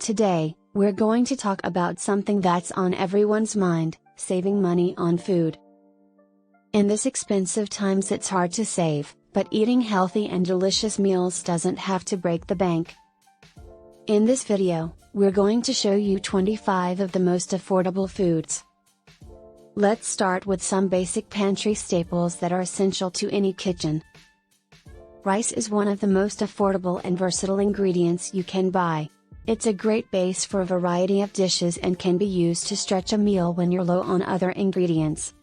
Today, we're going to talk about something that's on everyone's mind: saving money on food. In this expensive times it's hard to save, but eating healthy and delicious meals doesn't have to break the bank. In this video, we're going to show you 25 of the most affordable foods. Let's start with some basic pantry staples that are essential to any kitchen. Rice is one of the most affordable and versatile ingredients you can buy. It's a great base for a variety of dishes and can be used to stretch a meal when you're low on other ingredients.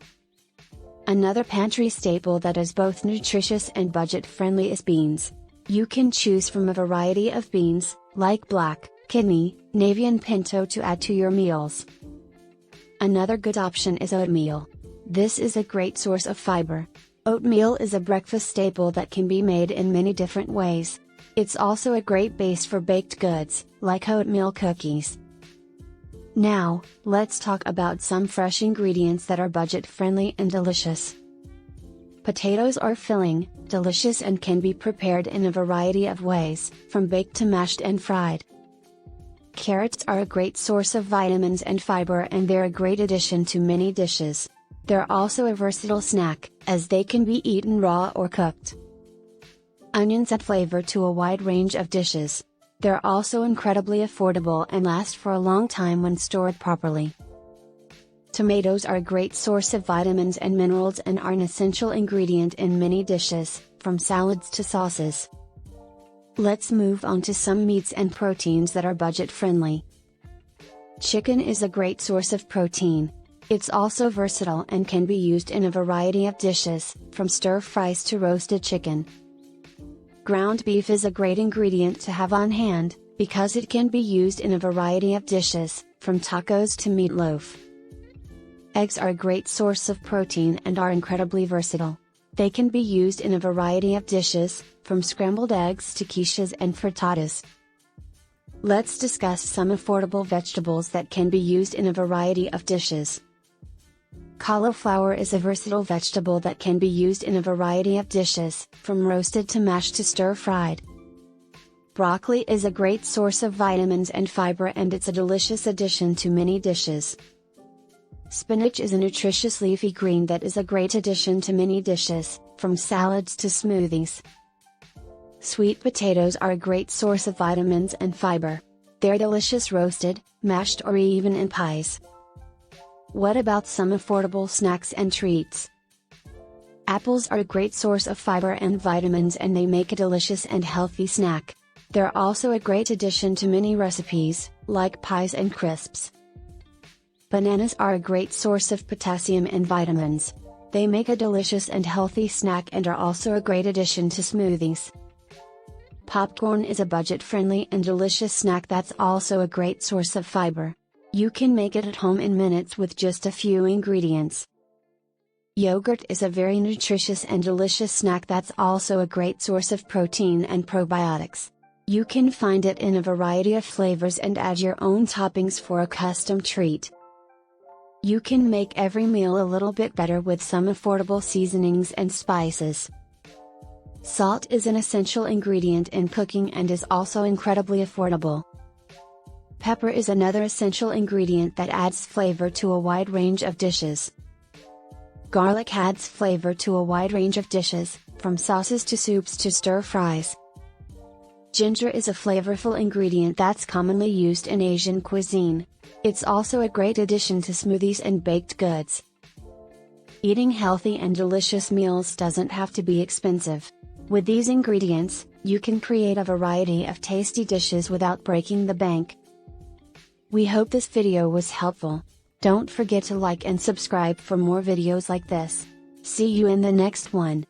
Another pantry staple that is both nutritious and budget-friendly is beans. You can choose from a variety of beans, like black, kidney, navy and pinto, to add to your meals. Another good option is oatmeal. This is a great source of fiber. Oatmeal is a breakfast staple that can be made in many different ways. It's also a great base for baked goods, like oatmeal cookies. Now, let's talk about some fresh ingredients that are budget-friendly and delicious. Potatoes are filling, delicious and can be prepared in a variety of ways, from baked to mashed and fried. Carrots are a great source of vitamins and fiber, and they're a great addition to many dishes. They're also a versatile snack, as they can be eaten raw or cooked. Onions add flavor to a wide range of dishes. They're also incredibly affordable and last for a long time when stored properly. Tomatoes are a great source of vitamins and minerals and are an essential ingredient in many dishes, from salads to sauces. Let's move on to some meats and proteins that are budget-friendly. Chicken is a great source of protein. It's also versatile and can be used in a variety of dishes, from stir-fries to roasted chicken. Ground beef is a great ingredient to have on hand, because it can be used in a variety of dishes, from tacos to meatloaf. Eggs are a great source of protein and are incredibly versatile. They can be used in a variety of dishes, from scrambled eggs to quiches and frittatas. Let's discuss some affordable vegetables that can be used in a variety of dishes. Cauliflower is a versatile vegetable that can be used in a variety of dishes, from roasted to mashed to stir-fried. Broccoli is a great source of vitamins and fiber, and it's a delicious addition to many dishes. Spinach is a nutritious leafy green that is a great addition to many dishes, from salads to smoothies. Sweet potatoes are a great source of vitamins and fiber. They're delicious roasted, mashed or even in pies. What about some affordable snacks and treats? Apples are a great source of fiber and vitamins, and they make a delicious and healthy snack. They're also a great addition to many recipes, like pies and crisps. Bananas are a great source of potassium and vitamins. They make a delicious and healthy snack and are also a great addition to smoothies. Popcorn is a budget-friendly and delicious snack that's also a great source of fiber. You can make it at home in minutes with just a few ingredients. Yogurt is a very nutritious and delicious snack that's also a great source of protein and probiotics. You can find it in a variety of flavors and add your own toppings for a custom treat. You can make every meal a little bit better with some affordable seasonings and spices. Salt is an essential ingredient in cooking and is also incredibly affordable. Pepper is another essential ingredient that adds flavor to a wide range of dishes. Garlic adds flavor to a wide range of dishes, from sauces to soups to stir-fries. Ginger is a flavorful ingredient that's commonly used in Asian cuisine. It's also a great addition to smoothies and baked goods. Eating healthy and delicious meals doesn't have to be expensive. With these ingredients, you can create a variety of tasty dishes without breaking the bank. We hope this video was helpful. Don't forget to like and subscribe for more videos like this. See you in the next one.